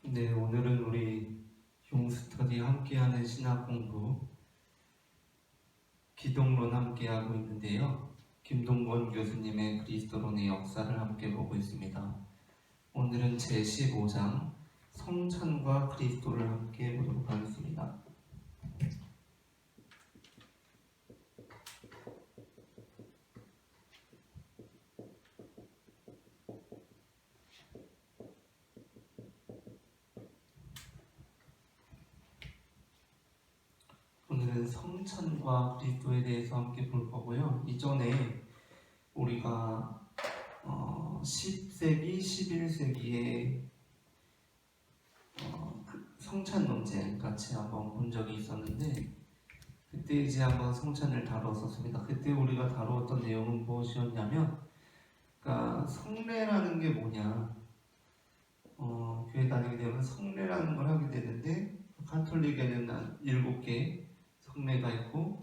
네, 오늘은 우리 용스터디 함께하는 신학 공부 기독론 함께하고 있는데요. 김동건 교수님의 그리스도론의 역사를 함께 보고 있습니다. 오늘은 제15장 성찬과 그리스도를 함께 보도록 하겠습니다. 오늘은 성찬과 그리스도에 대해서 함께 볼 거고요. 이전에 우리가 10세기, 11세기에 성찬 논쟁 같이 한번 본 적이 있었는데, 그때 이제 한번 성찬을 다뤘었습니다. 그때 우리가 다루었던 내용은 무엇이었냐면, 그러니까 성례라는 게 뭐냐, 교회 다니게 되면 성례라는 걸 하게 되는데, 가톨릭에는 한 7개 성례가 있고,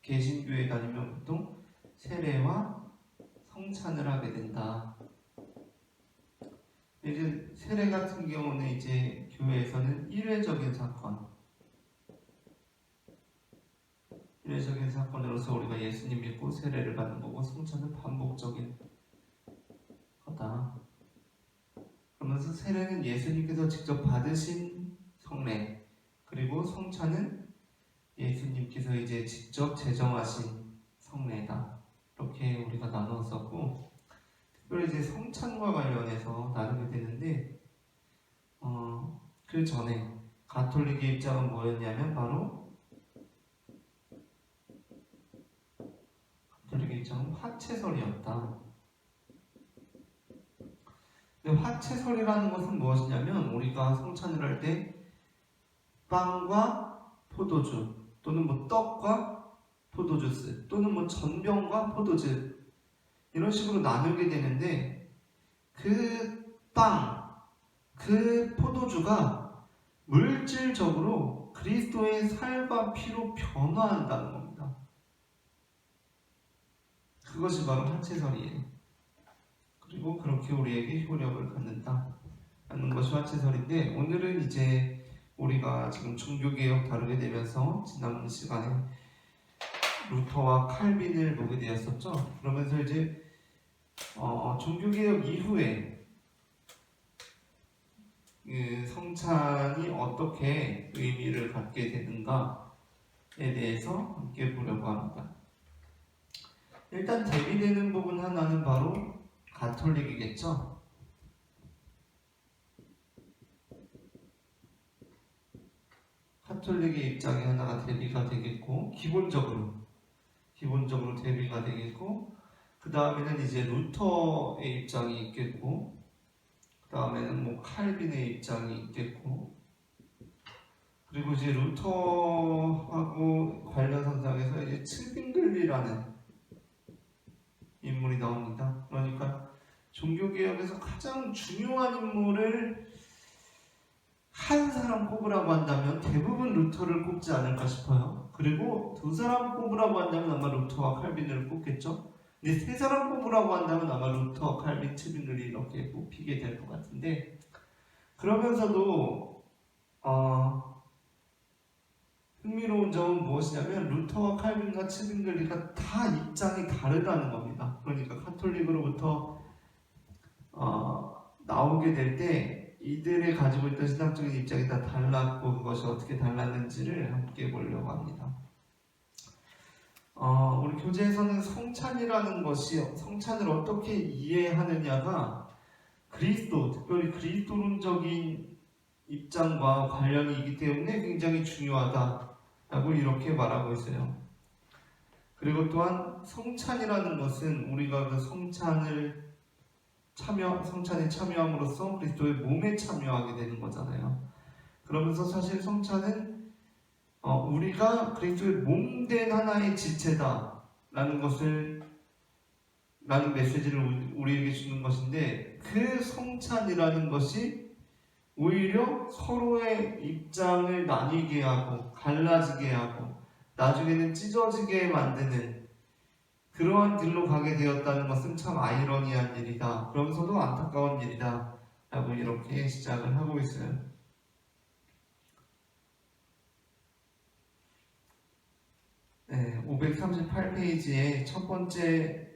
개신교회 다니면 보통 세례와 성찬을 하게 된다. 이제 세례 같은 경우는 이제 교회에서는 일회적인 사건으로서 우리가 예수님 믿고 세례를 받는 거고, 성찬은 반복적인 거다. 그러면서 세례는 예수님께서 직접 받으신 성례, 그리고 성찬은 예수님께서 이제 직접 제정하신 성례다. 이렇게 우리가 나누었었고, 특별히 이제 성찬과 관련해서 나누게 되는데, 그 전에 가톨릭의 입장은 뭐였냐면 바로 가톨릭의 입장은 화채설이었다. 근데 화채설이라는 것은 무엇이냐면, 우리가 성찬을 할 때 빵과 포도주, 또는 뭐 떡과 포도주스, 또는 뭐 전병과 포도즙, 이런 식으로 나누게 되는데, 그 빵, 그 포도주가 물질적으로 그리스도의 살과 피로 변화한다는 겁니다. 그것이 바로 화채설이에요. 그리고 그렇게 우리에게 효력을 갖는다 하는 것이 화채설인데, 오늘은 이제 우리가 지금 종교개혁 다루게 되면서 지난 시간에 루터와 칼빈을 보게 되었었죠. 그러면서 이제 종교개혁 이후에 그 성찬이 어떻게 의미를 갖게 되는가에 대해서 함께 보려고 합니다. 일단 대비되는 부분 하나는 바로 가톨릭이겠죠. 가톨릭의 입장이 하나가 대비가 되겠고, 기본적으로 대비가 되겠고, 그 다음에는 이제 루터의 입장이 있겠고, 그 다음에는 뭐 칼빈의 입장이 있겠고, 그리고 이제 루터하고 관련 선상에서 이제 츠빙글리라는 인물이 나옵니다. 그러니까 종교개혁에서 가장 중요한 인물을 한 사람 꼽으라고 한다면 대부분 루터를 꼽지 않을까 싶어요. 그리고 두 사람 꼽으라고 한다면 아마 루터와 칼빈을 꼽겠죠. 근데 세 사람 꼽으라고 한다면 아마 루터, 칼빈, 츠빙글리 이렇게 꼽히게 될 것 같은데, 그러면서도 흥미로운 점은 무엇이냐면 루터와 칼빈과 츠빙글리가 다 입장이 다르다는 겁니다. 그러니까 가톨릭으로부터 나오게 될 때 이들이 가지고 있던 신학적인 입장이 다 달랐고, 그것이 어떻게 달랐는지를 함께 보려고 합니다. 우리 교재에서는 성찬이라는 것이, 성찬을 어떻게 이해하느냐가 특별히 그리스도론적인 입장과 관련이 있기 때문에 굉장히 중요하다라고 이렇게 말하고 있어요. 그리고 또한 성찬이라는 것은 우리가 그 성찬에 참여함으로써 그리스도의 몸에 참여하게 되는 거잖아요. 그러면서 사실 성찬은 우리가 그리스도의 몸된 하나의 지체다라는 메시지를 우리에게 주는 것인데, 그 성찬이라는 것이 오히려 서로의 입장을 나뉘게 하고 갈라지게 하고 나중에는 찢어지게 만드는 그러한 길로 가게 되었다는 것은 참 아이러니한 일이다. 그러면서도 안타까운 일이다 라고 이렇게 시작을 하고 있어요. 네, 538페이지의 첫 번째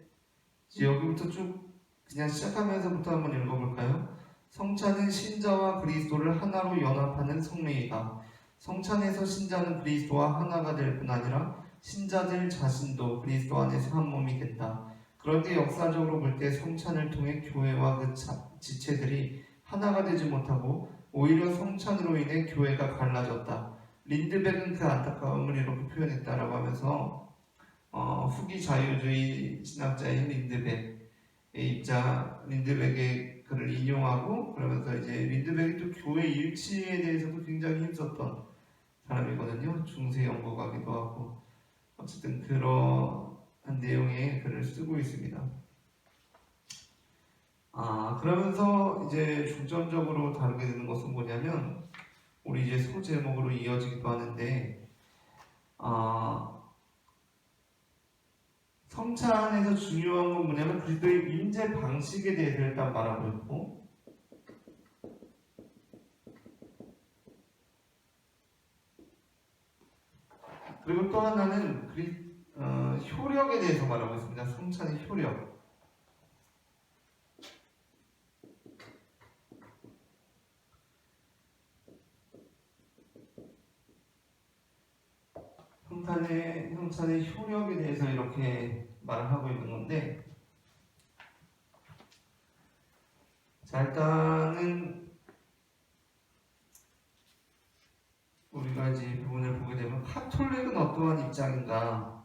여기부터 쭉 그냥 시작하면서부터 한번 읽어볼까요? 성찬은 신자와 그리스도를 하나로 연합하는 성례이다. 성찬에서 신자는 그리스도와 하나가 될 뿐 아니라 신자들 자신도 그리스도 안에서 한 몸이 된다. 그런데 역사적으로 볼 때 성찬을 통해 교회와 그 지체들이 하나가 되지 못하고 오히려 성찬으로 인해 교회가 갈라졌다. 린드백은 그 안타까움을 이렇게 표현했다라고 하면서 후기 자유주의 신학자인 린드백의 린드백의 글을 인용하고, 그러면서 이제 린드백이 또 교회 일치에 대해서도 굉장히 힘썼던 사람이거든요. 중세 연구가기도 하고, 어쨌든 그러한 내용의 글을 쓰고 있습니다. 그러면서 이제 중점적으로 다루게 되는 것은 뭐냐면, 우리 이제 소제목으로 이어지기도 하는데, 성찬에서 중요한 건 뭐냐면 그리스도의 임재 방식에 대해서 일단 말하고 있고, 그리고 또 하나는 효력에 대해서 말하고 있습니다. 성찬의 효력. 성찬의 효력에 대해서 이렇게 말을 하고 있는 건데, 자, 일단은 우리가 이제 이 부분을 보게 되면 카톨릭은 어떠한 입장인가?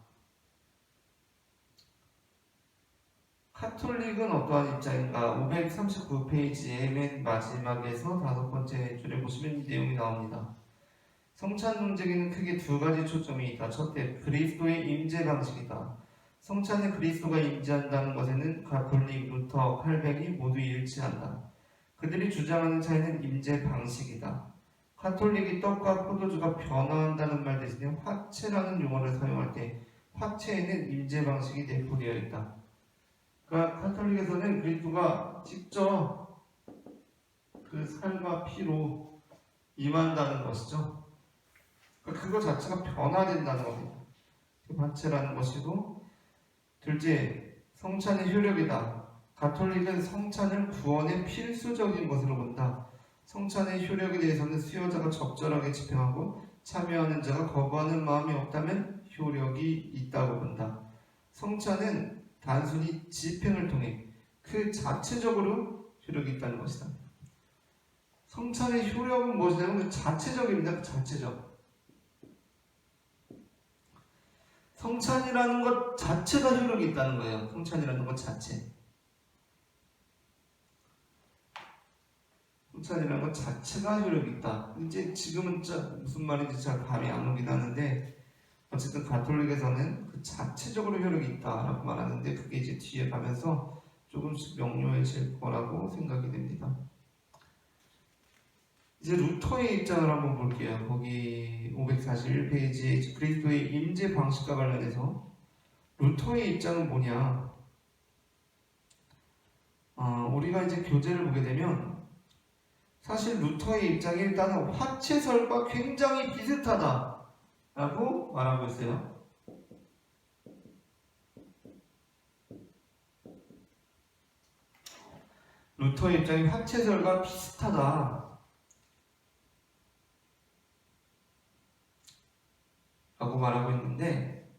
카톨릭은 어떠한 입장인가? 539페이지의 맨 마지막에서 다섯 번째 줄에 보시면 이 내용이 나옵니다. 성찬 논쟁에는 크게 두 가지 초점이 있다. 첫째, 그리스도의 임재 방식이다. 성찬에 그리스도가 임재한다는 것에는 가톨릭, 루터, 칼뱅이 모두 일치한다. 그들이 주장하는 차이는 임재 방식이다. 가톨릭이 떡과 포도주가 변화한다는 말 대신에 화채라는 용어를 사용할 때 화채에는 임재 방식이 내포되어 있다. 그러니까 가톨릭에서는 그리스도가 직접 그 살과 피로 임한다는 것이죠. 그거 자체가 변화된다는 겁니다. 화채라는 것이고, 둘째, 성찬의 효력이다. 가톨릭은 성찬을 구원의 필수적인 것으로 본다. 성찬의 효력에 대해서는 수요자가 적절하게 집행하고 참여하는 자가 거부하는 마음이 없다면 효력이 있다고 본다. 성찬은 단순히 집행을 통해 그 자체적으로 효력이 있다는 것이다. 성찬의 효력은 무엇이냐면 그 자체적입니다. 그 자체적. 성찬이라는 것 자체가 효력이 있다는 거예요. 성찬이라는 것 자체. 성찬이라는 것 자체가 효력이 있다. 이제 지금은 무슨 말인지 잘 감이 안 오긴 하는데, 어쨌든 가톨릭에서는 그 자체적으로 효력이 있다라고 말하는데, 그게 이제 뒤에 가면서 조금씩 명료해질 거라고 생각이 됩니다. 이제 루터의 입장을 한번 볼게요. 거기 541페이지에 그리스도의 임재 방식과 관련해서 루터의 입장은 뭐냐? 우리가 이제 교재를 보게 되면 사실 루터의 입장이 일단 화채설과 굉장히 비슷하다라고 말하고 있어요. 루터의 입장이 화채설과 비슷하다 라고 말하고 있는데,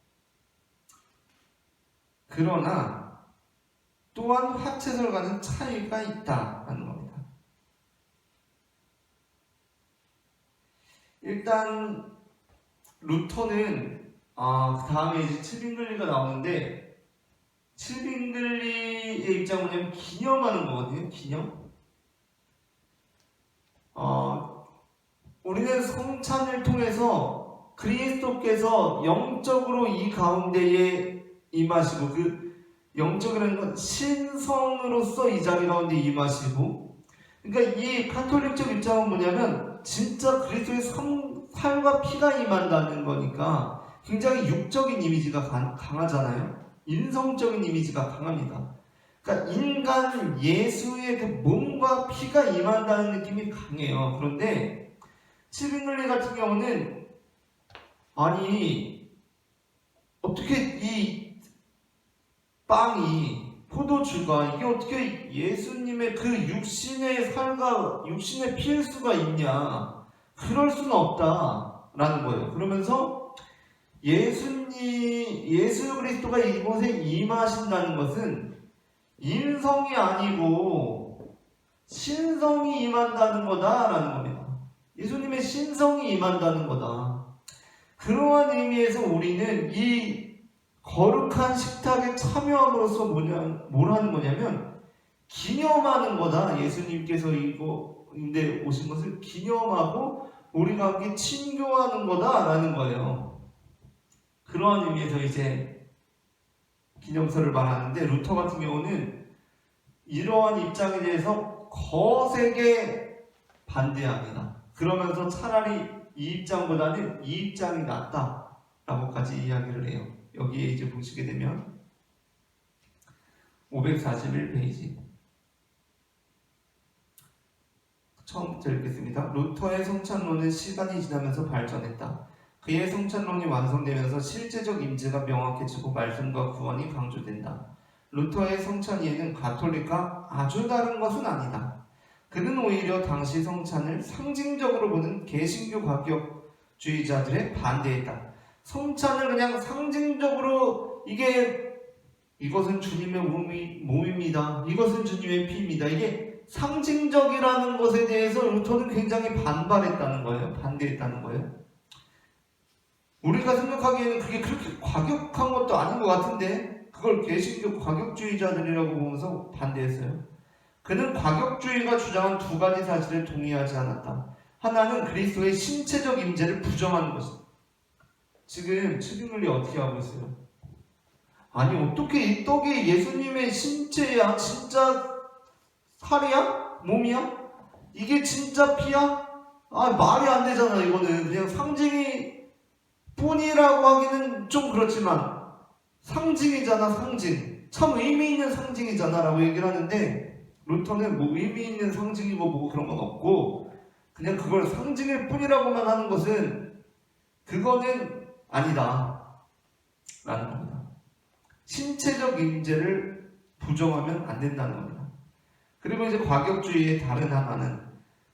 그러나 또한 화채설과는 차이가 있다라는 겁니다. 일단 루터는 그 다음에 이제 칠빙글리가 나오는데, 칠빙글리의 입장은 뭐냐면 기념하는 거거든요. 기념. 우리는 성찬을 통해서 그리스도께서 영적으로 이 가운데에 임하시고, 그 영적이라는 건 신성으로서 이 자리 가운데 임하시고, 그러니까 이 카톨릭적 입장은 뭐냐면 진짜 그리스도의 살과 피가 임한다는 거니까 굉장히 육적인 이미지가 강하잖아요. 인성적인 이미지가 강합니다. 그러니까 인간 예수의 그 몸과 살과 피가 임한다는 느낌이 강해요. 그런데 칠빙글리 같은 경우는 아니 어떻게 이 빵이 포도주가 이게 어떻게 예수님의 그 육신의 살과 육신의 피일 수가 있냐? 그럴 수는 없다라는 거예요. 그러면서 예수 그리스도가 이곳에 임하신다는 것은 인성이 아니고 신성이 임한다는 거다라는 겁니다. 예수님의 신성이 임한다는 거다. 그러한 의미에서 우리는 이 거룩한 식탁에 참여함으로써 뭘 하는 거냐면 기념하는 거다. 예수님께서 이곳에 오신 것을 기념하고 우리가 함께 친교하는 거다라는 거예요. 그러한 의미에서 이제 기념서를 말하는데 루터 같은 경우는 이러한 입장에 대해서 거세게 반대합니다. 그러면서 차라리 이 입장보다는 이 입장이 낫다라고까지 이야기를 해요. 여기에 이제 보시게 되면 541페이지 처음부터 읽겠습니다. 루터의 성찬론은 시간이 지나면서 발전했다. 그의 성찬론이 완성되면서 실제적 임재가 명확해지고 말씀과 구원이 강조된다. 루터의 성찬이에는 가톨릭과 아주 다른 것은 아니다. 그는 오히려 당시 성찬을 상징적으로 보는 개신교 가격주의자들에 반대했다. 성찬을 그냥 상징적으로 이것은 주님의 몸입니다. 이것은 주님의 피입니다. 이게 상징적이라는 것에 대해서 루터는 굉장히 반발했다는 거예요. 반대했다는 거예요. 우리가 생각하기에는 그게 그렇게 과격한 것도 아닌 것 같은데 그걸 개신교 과격주의자들이라고 보면서 반대했어요. 그는 과격주의가 주장한 두 가지 사실에 동의하지 않았다. 하나는 그리스도의 신체적 임재를 부정하는 것이다. 지금 칠빙글리 어떻게 하고 있어요? 아니 어떻게 이 떡이 예수님의 신체야? 진짜 살이야? 몸이야? 이게 진짜 피야? 말이 안 되잖아. 이거는 그냥 상징이 뿐이라고 하기는 좀 그렇지만 상징이잖아. 상징. 참 의미 있는 상징이잖아 라고 얘기를 하는데 라루터는 뭐 의미 있는 상징이고 뭐 그런 건 없고 그냥 그걸 상징일 뿐이라고만 하는 것은 그거는 아니다 라는 겁니다. 신체적 임재를 부정하면 안 된다는 겁니다. 그리고 이제 과격주의의 다른 하나는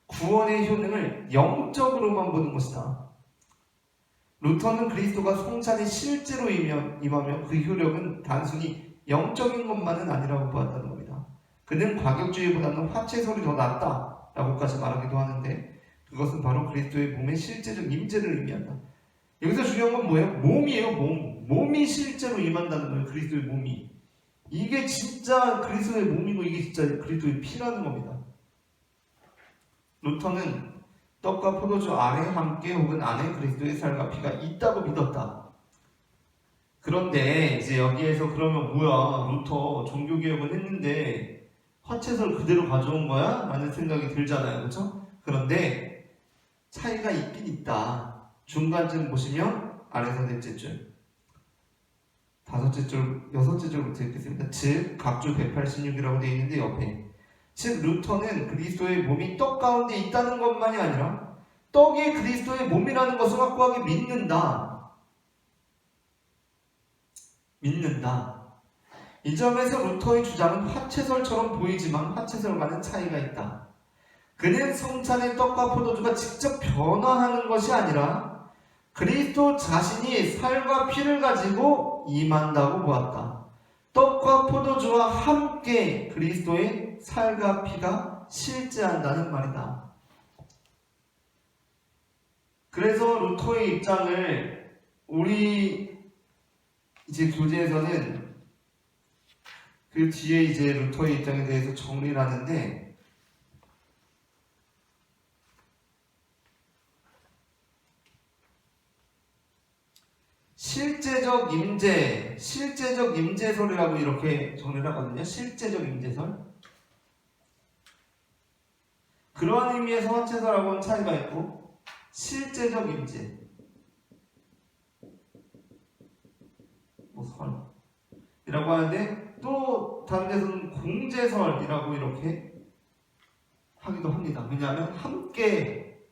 구원의 효능을 영적으로만 보는 것이다. 루터는 그리스도가 성찬에 실제로 임하며 그 효력은 단순히 영적인 것만은 아니라고 보았다는 겁니다. 그는 과격주의보다는 화채설이 더 낫다 라고까지 말하기도 하는데 그것은 바로 그리스도의 몸의 실제적 임재를 의미한다. 여기서 중요한 건 뭐예요? 몸이에요. 몸이 실제로 임한다는 거예요. 그리스도의 몸이. 이게 진짜 그리스도의 몸이고 이게 진짜 그리스도의 피라는 겁니다. 루터는 떡과 포도주 안에 함께 혹은 안에 그리스도의 살과 피가 있다고 믿었다. 그런데 이제 여기에서 그러면 뭐야? 루터 종교개혁은 했는데 화채설 그대로 가져온 거야? 라는 생각이 들잖아요. 그렇죠? 그런데 차이가 있긴 있다. 중간쯤 보시면 아래서 넷째 줄, 다섯째 줄, 여섯째 줄부터 읽겠습니다. 즉 각주 186이라고 되어 있는데 옆에 즉 루터는 그리스도의 몸이 떡 가운데 있다는 것만이 아니라 떡이 그리스도의 몸이라는 것을 확고하게 믿는다. 이 점에서 루터의 주장은 화채설처럼 보이지만 화채설과는 차이가 있다. 그는 성찬의 떡과 포도주가 직접 변화하는 것이 아니라 그리스도 자신이 살과 피를 가지고 임한다고 보았다. 떡과 포도주와 함께 그리스도의 살과 피가 실제한다는 말이다. 그래서 루터의 입장을 우리 이제 교재에서는 그 뒤에 이제 루터의 입장에 대해서 정리를 하는데 실제적 임재설이라고 이렇게 정리를 하거든요. 실제적 임재설. 그러한 의미에서 화채설하고는 차이가 있고 실제적 임재 설이라고 하는데 또 다른 데서는 공제설이라고 이렇게 하기도 합니다. 왜냐하면 함께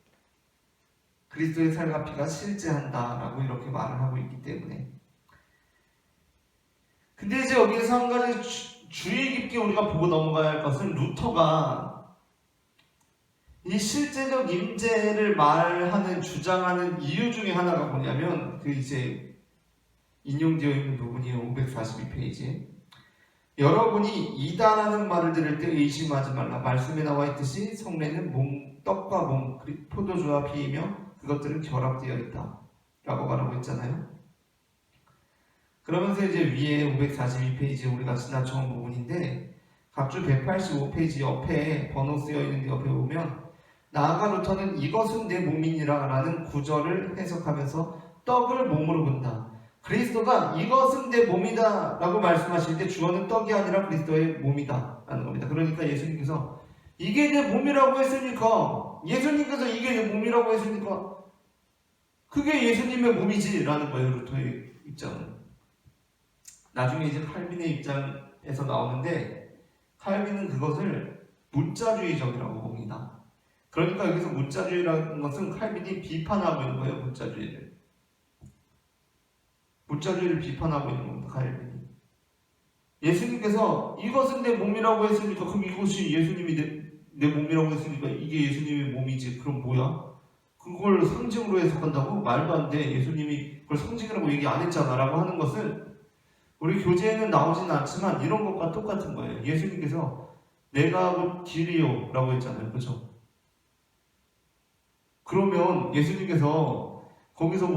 그리스도의 살과 피가 실제한다라고 이렇게 말을 하고 있기 때문에. 근데 이제 여기에서 한 가지 주의 깊게 우리가 보고 넘어가야 할 것은, 루터가 이 실제적 임재를 말하는, 주장하는 이유 중에 하나가 뭐냐면, 그 이제 인용되어 있는 부분이에요. 542페이지에. 여러분이 이다라는 말을 들을 때 의심하지 말라. 말씀에 나와 있듯이 성례는 떡과 몸, 포도주와 피이며 그것들은 결합되어 있다 라고 말하고 있잖아요. 그러면서 이제 위에 542페이지 우리가 지나쳐온 부분인데, 각주 185페이지 옆에 번호 쓰여 있는 옆에 보면, 나아가 루터는 이것은 내 몸이니라 라는 구절을 해석하면서 떡을 몸으로 본다. 그리스도가 이것은 내 몸이다 라고 말씀하실 때 주어는 떡이 아니라 그리스도의 몸이다 라는 겁니다. 그러니까 예수님께서 이게 내 몸이라고 했으니까, 예수님께서 이게 내 몸이라고 했으니까 그게 예수님의 몸이지 라는 거예요. 루터의 입장은. 나중에 이제 칼빈의 입장에서 나오는데, 칼빈은 그것을 문자주의적이라고 봅니다. 그러니까 여기서 문자주의라는 것은 칼빈이 비판하고 있는 거예요. 문자주의를 비판하고 있는 겁니다. 칼빈이. 예수님께서 이것은 내 몸이라고 했으니까, 그럼 이것이 예수님이 내 몸이라고 했으니까 이게 예수님의 몸이지, 그럼 뭐야? 그걸 상징으로 해석한다고? 말도 안 돼. 예수님이 그걸 상징이라고 얘기 안 했잖아 라고 하는 것은 우리 교재에는 나오진 않지만 이런 것과 똑같은 거예요. 예수님께서 내가 길이요 라고 했잖아요. 그렇죠? 그러면 예수님께서 거기서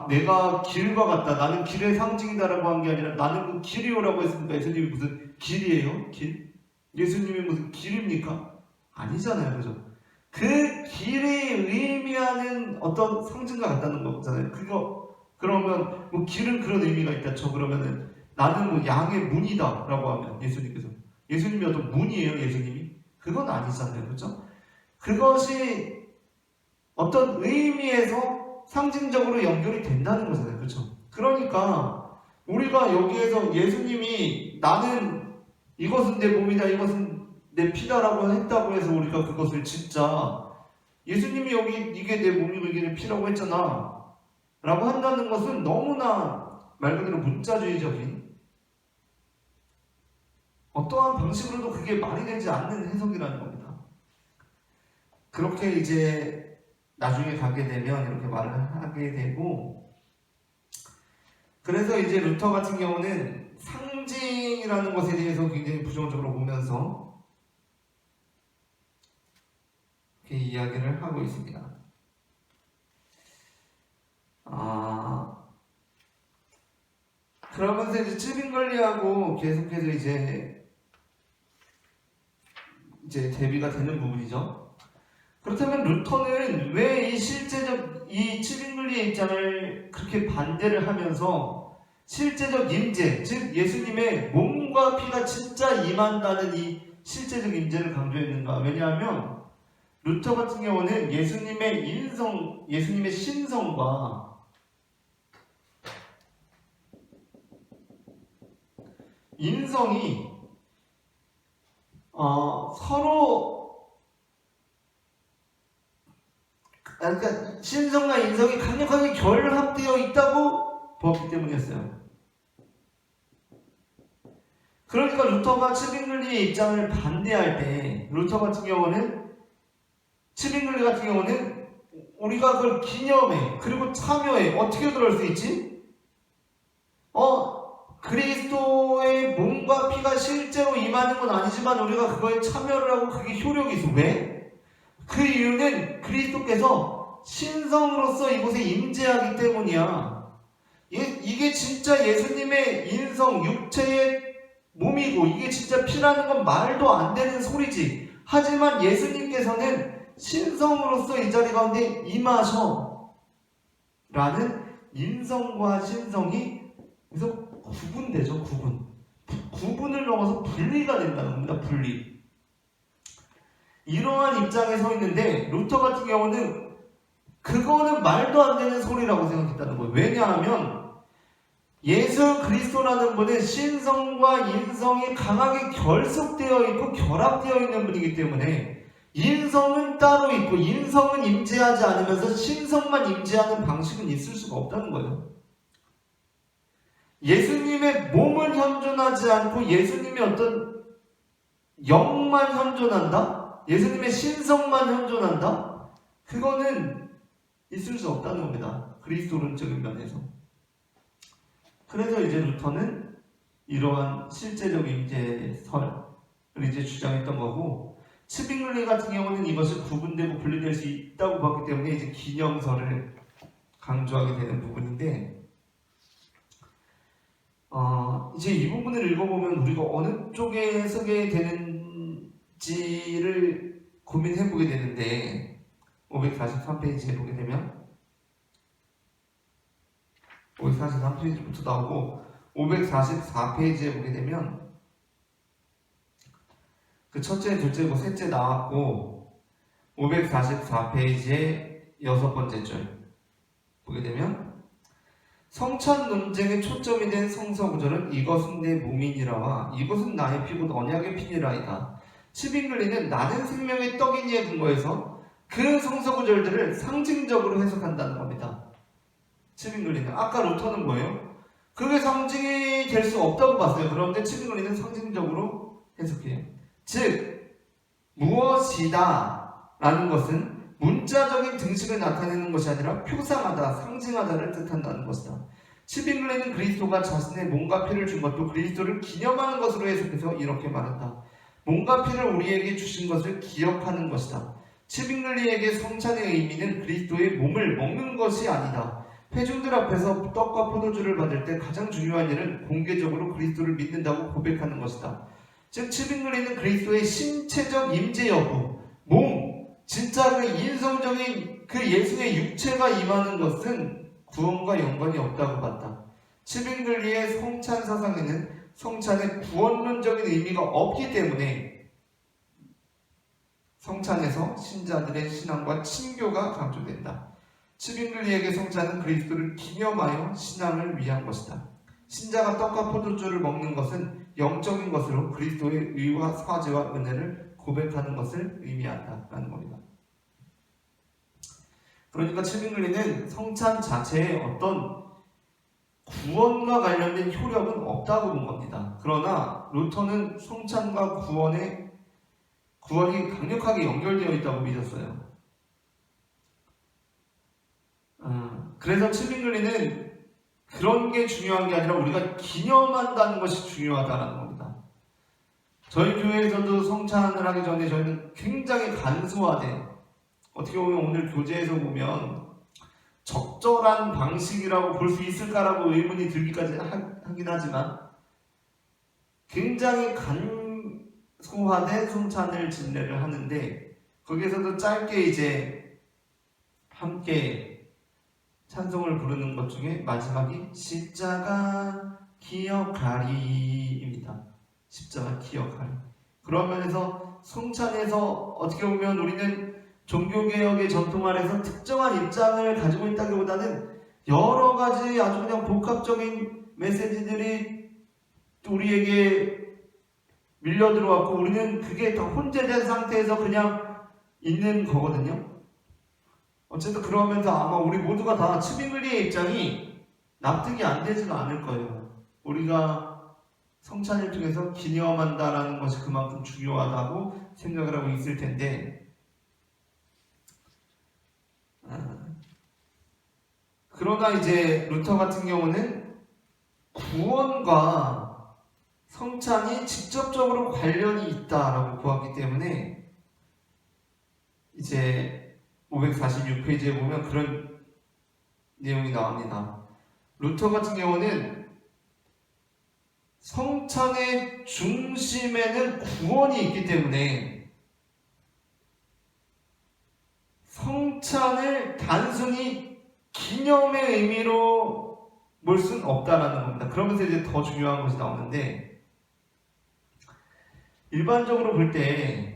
내가 길과 같다, 나는 길의 상징이다라고 한 게 아니라 나는 그 길이요라고 했으니까 예수님이 무슨 길이에요? 길? 예수님이 무슨 길입니까? 아니잖아요. 그죠? 그 길이 의미하는 어떤 상징과 같다는 거잖아요. 그러면 길은 그런 의미가 있다 쳐. 그러면은 나는 양의 문이다 라고 하면, 예수님이 어떤 문이에요? 예수님이? 그건 아니잖아요. 그죠? 그것이 어떤 의미에서 상징적으로 연결이 된다는 거잖아요. 그렇죠? 그러니까 우리가 여기에서 예수님이 나는 이것은 내 몸이다, 이것은 내 피다라고 했다고 해서 우리가 그것을 진짜 예수님이 여기 이게 내 몸이고 이게 내 피라고 했잖아 라고 한다는 것은 너무나 말 그대로 문자주의적인, 어떠한 방식으로도 그게 말이 되지 않는 해석이라는 겁니다. 그렇게 이제 나중에 가게 되면 이렇게 말을 하게 되고, 그래서 이제 루터 같은 경우는 상징이라는 것에 대해서 굉장히 부정적으로 보면서 이렇게 이야기를 하고 있습니다. 그러면서 이제 쯔빙걸리하고 계속해서 이제 대비가 되는 부분이죠. 그렇다면 루터는 왜 이 실제적 이 쯔빙글리의 입장을 그렇게 반대를 하면서 실제적 임재, 즉 예수님의 몸과 피가 진짜 임한다는 이 실제적 임재를 강조했는가? 왜냐하면 루터 같은 경우는 예수님의 신성과 인성이 서로, 그러니까 신성과 인성이 강력하게 결합되어 있다고 보았기 때문이었어요. 그러니까 루터가 츠빙글리의 입장을 반대할 때, 츠빙글리 같은 경우는 우리가 그걸 기념해, 그리고 참여해. 어떻게 그럴 수 있지? 그리스도의 몸과 피가 실제로 임하는 건 아니지만 우리가 그거에 참여를 하고 그게 효력이 있어. 왜? 그 이유는 그리스도께서 신성으로서 이곳에 임재하기 때문이야. 이게 진짜 예수님의 인성, 육체의 몸이고 이게 진짜 피라는 건 말도 안 되는 소리지. 하지만 예수님께서는 신성으로서 이 자리 가운데 임하셔 라는 인성과 신성이 그래서 구분되죠. 구분을 넘어서 분리가 된다는 겁니다. 분리. 이러한 입장에 서 있는데 루터 같은 경우는 그거는 말도 안 되는 소리라고 생각했다는 거예요. 왜냐하면 예수 그리스도라는 분은 신성과 인성이 강하게 결속되어 있고 결합되어 있는 분이기 때문에 인성은 따로 있고 인성은 임재하지 않으면서 신성만 임재하는 방식은 있을 수가 없다는 거예요. 예수님의 몸은 현존하지 않고 예수님의 어떤 영만 현존한다? 예수님의 신성만 현존한다? 그거는 있을 수 없다는 겁니다. 그리스도론적인 면에서. 그래서 이제 루터는 이러한 실제적 임재설을 이제 주장했던 거고, 츠빙글리 같은 경우는 이것이 구분되고 분리될 수 있다고 봤기 때문에 이제 기념설을 강조하게 되는 부분인데, 이제 이 부분을 읽어보면 우리가 어느 쪽에 서게 되는지를 고민해보게 되는데, 543페이지에 보게 되면 543페이지부터 나오고 544페이지에 보게 되면 그 첫째, 둘째, 셋째 나왔고 544페이지에 6번째 줄 보게 되면 성찬 논쟁의 초점이 된 성서구절은 이것은 내 몸이니라와 이것은 나의 피고 언약의 피니라이다. 츠빙글리는 나는 생명의 떡이니에 근거해서 그 성서구절들을 상징적으로 해석한다는 겁니다. 츠빙글리는. 아까 루터는 뭐예요? 그게 상징이 될 수 없다고 봤어요. 그런데 츠빙글리는 상징적으로 해석해요. 즉 무엇이다 라는 것은 문자적인 등식을 나타내는 것이 아니라 표상하다, 상징하다를 뜻한다는 것이다. 츠빙글리는 그리스도가 자신의 몸과 피를 준 것도 그리스도를 기념하는 것으로 해석해서 이렇게 말한다. 몸과 피를 우리에게 주신 것을 기억하는 것이다. 츠빙글리에게 성찬의 의미는 그리스도의 몸을 먹는 것이 아니다. 회중들 앞에서 떡과 포도주를 받을 때 가장 중요한 일은 공개적으로 그리스도를 믿는다고 고백하는 것이다. 즉 츠빙글리는 그리스도의 신체적 임재 여부, 몸, 진짜 그 인성적인 그 예수의 육체가 임하는 것은 구원과 연관이 없다고 봤다. 츠빙글리의 성찬 사상에는 성찬의 구원론적인 의미가 없기 때문에 성찬에서 신자들의 신앙과 친교가 강조된다. 츠빙글리에게 성찬은 그리스도를 기념하여 신앙을 위한 것이다. 신자가 떡과 포도주를 먹는 것은 영적인 것으로 그리스도의 의와 사죄와 은혜를 고백하는 것을 의미한다라는 겁니다. 그러니까 츠빙글리는 성찬 자체에 어떤 구원과 관련된 효력은 없다고 본 겁니다. 그러나 루터는 성찬과 구원이 강력하게 연결되어 있다고 믿었어요. 그래서 츠빙글리는 그런 게 중요한 게 아니라 우리가 기념한다는 것이 중요하다는 겁니다. 저희 교회에서도 성찬을 하기 전에 저희는 굉장히 간소화된, 어떻게 보면 오늘 교재에서 보면 적절한 방식이라고 볼 수 있을까라고 의문이 들기까지 하긴 하지만 굉장히 간소화된 성찬을 진례를 하는데, 거기에서도 짧게 이제 함께 찬송을 부르는 것 중에 마지막이 십자가 기억하리입니다. 십자가 기억하리. 그런 면에서 성찬에서 어떻게 보면 우리는 종교개혁의 전통 아래서 특정한 입장을 가지고 있다기보다는 여러 가지 아주 그냥 복합적인 메시지들이 우리에게 밀려 들어왔고 우리는 그게 다 혼재된 상태에서 그냥 있는 거거든요. 어쨌든 그러면서 아마 우리 모두가 다 츠빙글리의 입장이 납득이 안 되지는 않을 거예요. 우리가 성찬을 통해서 기념한다라는 것이 그만큼 중요하다고 생각을 하고 있을 텐데, 그러나 이제 루터 같은 경우는 구원과 성찬이 직접적으로 관련이 있다라고 보았기 때문에 이제 546페이지에 보면 그런 내용이 나옵니다. 루터 같은 경우는 성찬의 중심에는 구원이 있기 때문에 성찬을 단순히 기념의 의미로 볼 수는 없다라는 겁니다. 그러면서 이제 더 중요한 것이 나오는데, 일반적으로 볼 때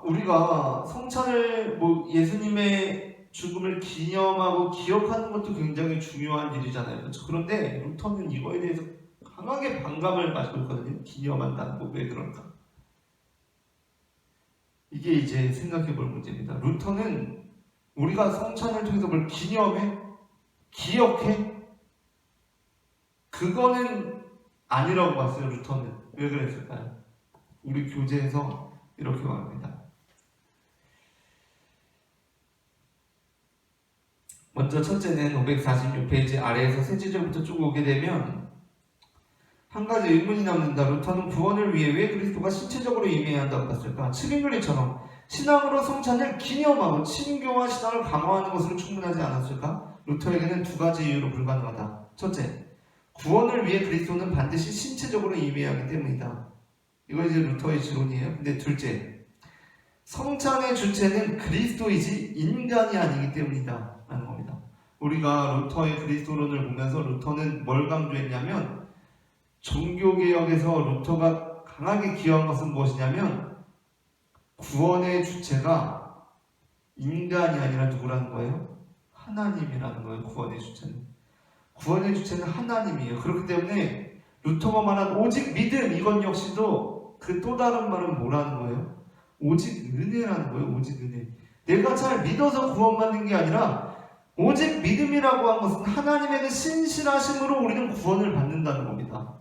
우리가 성찬을 예수님의 죽음을 기념하고 기억하는 것도 굉장히 중요한 일이잖아요. 그렇죠? 그런데 루터는 이거에 대해서 강하게 반감을 가지고 있거든요. 기념한다는 거 왜 그럴까? 이게 이제 생각해 볼 문제입니다. 루터는 우리가 성찬을 통해서 뭘 기념해? 기억해? 그거는 아니라고 봤어요. 루터는. 왜 그랬을까요? 우리 교재에서 이렇게 말합니다. 먼저 첫째는 546페이지 아래에서 세 주제부터 쭉 오게 되면 한 가지 의문이 남는다. 루터는 구원을 위해 왜 그리스도가 신체적으로 임해야 한다고 봤을까? 츠빙글리처럼 신앙으로 성찬을 기념하고 친교와 신앙을 강화하는 것으로 충분하지 않았을까? 루터에게는 두 가지 이유로 불가능하다. 첫째, 구원을 위해 그리스도는 반드시 신체적으로 임해야 하기 때문이다. 이거 이제 루터의 지론이에요. 근데 둘째, 성찬의 주체는 그리스도이지 인간이 아니기 때문이다 라는 겁니다. 우리가 루터의 그리스도론을 보면서 루터는 뭘 강조했냐면, 종교개혁에서 루터가 강하게 기여한 것은 무엇이냐면 구원의 주체가 인간이 아니라 누구라는 거예요? 하나님이라는 거예요. 구원의 주체는 하나님이에요. 그렇기 때문에 루터가 말한 오직 믿음, 이건 역시도 그 또 다른 말은 뭐라는 거예요? 오직 은혜라는 거예요. 오직 은혜. 내가 잘 믿어서 구원받는 게 아니라 오직 믿음이라고 한 것은 하나님의 그 신실하심으로 우리는 구원을 받는다는 겁니다.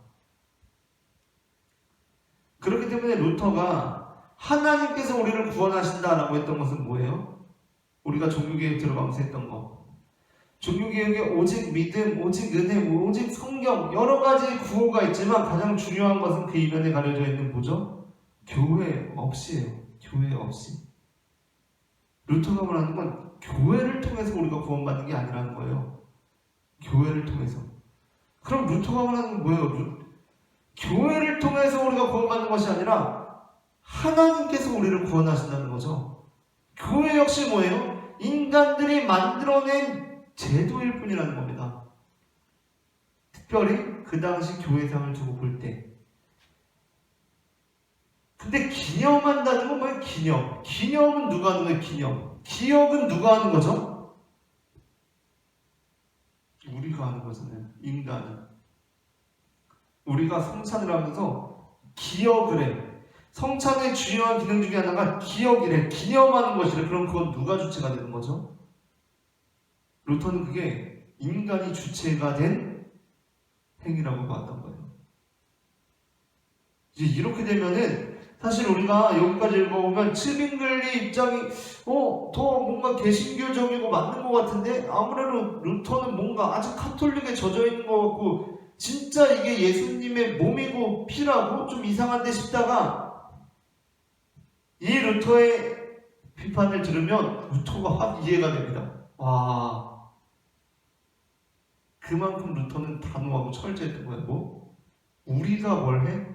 그렇기 때문에 루터가 하나님께서 우리를 구원하신다라고 했던 것은 뭐예요? 우리가 종교개혁 들어가면서 했던 거. 종교개혁에 오직 믿음, 오직 은혜, 오직 성경 여러 가지 구호가 있지만 가장 중요한 것은 그 이면에 가려져 있는 뭐죠? 교회 없이예요. 교회 없이. 루터가 말하는 건 교회를 통해서 우리가 구원받는 게 아니라는 거예요. 교회를 통해서. 그럼 루터가 말하는 건 뭐예요? 교회를 통해서 우리가 구원받는 것이 아니라 하나님께서 우리를 구원하신다는 거죠. 교회 역시 뭐예요? 인간들이 만들어낸 제도일 뿐이라는 겁니다. 특별히 그 당시 교회상을 두고 볼 때. 근데 기념한다는 건 뭐예요? 기념. 기념은 누가 하는 거예요? 기념. 기억은 누가 하는 거죠? 우리가 하는 거잖아요. 인간이. 우리가 성찬을 하면서 기억을 해. 성찬의 중요한 기능 중에 하나가 기억이래. 기념하는 것이래. 그럼 그건 누가 주체가 되는 거죠? 루터는 그게 인간이 주체가 된 행위라고 봤던 거예요. 이제 이렇게 되면은 사실 우리가 여기까지 읽어보면 츠빙글리 입장이 더 뭔가 개신교적이고 맞는 것 같은데 아무래도 루터는 뭔가 아직 카톨릭에 젖어 있는 것 같고 진짜 이게 예수님의 몸이고 피라고 좀 이상한데 싶다가 이 루터의 비판을 들으면 루터가 확 이해가 됩니다. 와, 그만큼 루터는 단호하고 철저했던 거예요. 뭐? 우리가 뭘 해?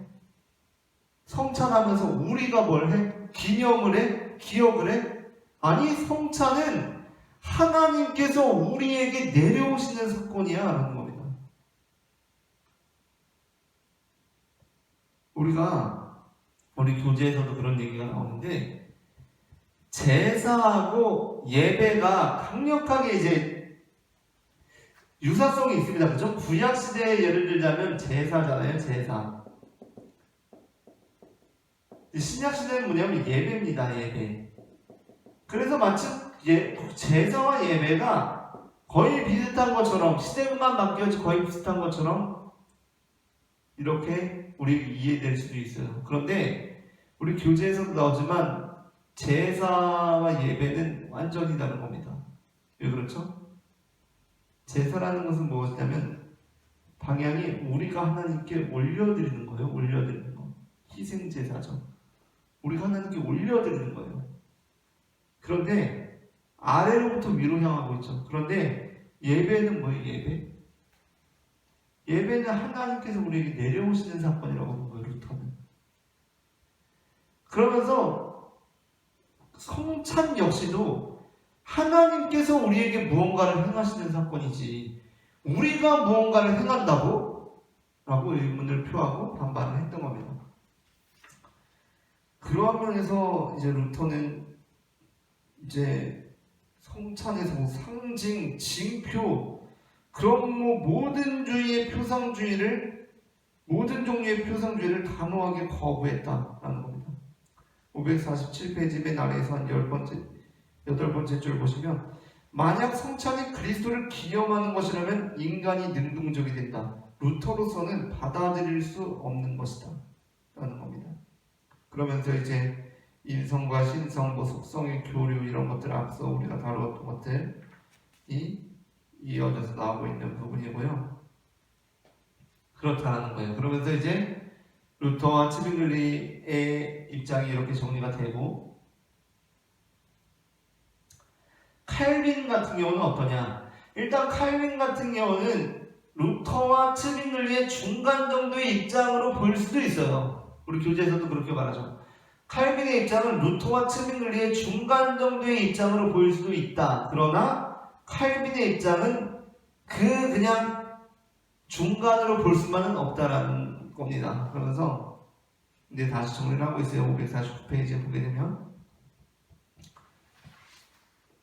성찬하면서 우리가 뭘 해? 기념을 해? 기억을 해? 아니, 성찬은 하나님께서 우리에게 내려오시는 사건이야 라는 겁니다. 우리 교재에서도 그런 얘기가 나오는데 제사하고 예배가 강력하게 이제 유사성이 있습니다. 그죠? 구약시대에 예를 들자면 제사잖아요. 제사. 신약시대는 뭐냐면 예배입니다. 예배. 그래서 마치 제사와 예배가 거의 비슷한 것처럼 시대만 바뀌었지 거의 비슷한 것처럼 이렇게 우리 이해될 수도 있어요. 그런데 우리 교재에서도 나오지만 제사와 예배는 완전히 다른 겁니다. 왜 그렇죠? 제사라는 것은 무엇이냐면 방향이 우리가 하나님께 올려드리는 거예요. 올려드리는 거. 희생제사죠. 우리가 하나님께 올려드리는 거예요. 그런데 아래로부터 위로 향하고 있죠. 그런데 예배는 뭐예요? 예배? 예배는 하나님께서 우리에게 내려오시는 사건이라고 하는 거예요. 루터는. 그러면서 성찬 역시도 하나님께서 우리에게 무언가를 행하시는 사건이지 우리가 무언가를 행한다고? 라고 의문을 표하고 반발을 했던 겁니다. 그러한 면에서 이제 루터는 이제 성찬에서 뭐 상징, 징표 그런 모든 종류의 표상주의를 단호하게 거부했다라는 겁니다. 547페이지 맨 아래에서 한 10번째, 8번째 줄 보시면 만약 성찬이 그리스도를 기념하는 것이라면 인간이 능동적이 된다. 루터로서는 받아들일 수 없는 것이다 라는 겁니다. 그러면서 이제 인성과 신성, 속성의 교류 이런 것들 앞서 우리가 다루었던 것들이 이어져서 나오고 있는 부분이고요. 그렇다는 거예요. 그러면서 이제 루터와 츠빙글리의 입장이 이렇게 정리가 되고, 칼빈 같은 경우는 어떠냐? 일단 칼빈 같은 경우는 루터와 츠빙글리의 중간 정도의 입장으로 보일 수도 있어요. 우리 교재에서도 그렇게 말하죠. 칼빈의 입장은 루터와 츠빙글리의 중간 정도의 입장으로 보일 수도 있다. 그러나 칼빈의 입장은 그냥 중간으로 볼 수만은 없다라는 겁니다. 그러면서 이제 다시 정리를 하고 있어요. 549페이지에 보게 되면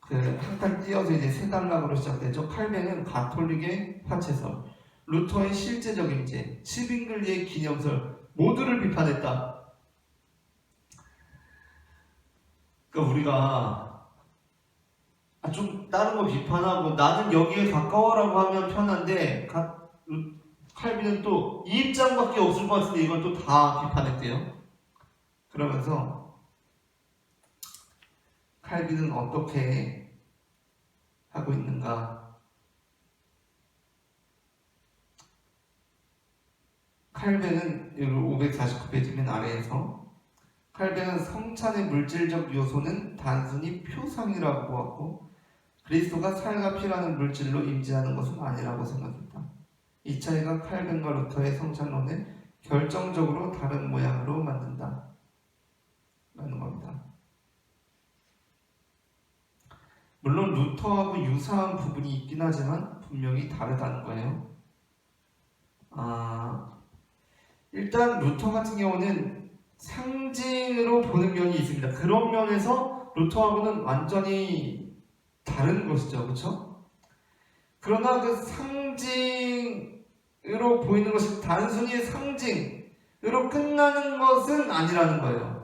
한 칸 띄어서 이제 세 단락으로 시작되죠. 칼빈은 가톨릭의 화채설, 루터의 실제적인 제, 츠빙글리의 기념설 모두를 비판했다. 그러니까 우리가 좀 다른 거 비판하고 나는 여기에 가까워라고 하면 편한데 칼빈은 또 이 입장밖에 없을 것 같은데 이걸 또 다 비판했대요. 그러면서 칼빈은 어떻게 하고 있는가? 칼빈은 549페이지 맨 아래에서 칼빈은 성찬의 물질적 요소는 단순히 표상이라고 보았고 그리스도가 살과 피라는 물질로 임재하는 것은 아니라고 생각했다. 이 차이가 칼빈과 루터의 성찬론을 결정적으로 다른 모양으로 만든다 라는 겁니다. 물론 루터하고 유사한 부분이 있긴 하지만 분명히 다르다는 거예요. 일단 루터 같은 경우는 상징으로 보는 면이 있습니다. 그런 면에서 루터하고는 완전히 다른 것이죠. 그렇죠? 그러나 그 상징으로 보이는 것이 단순히 상징으로 끝나는 것은 아니라는 거예요.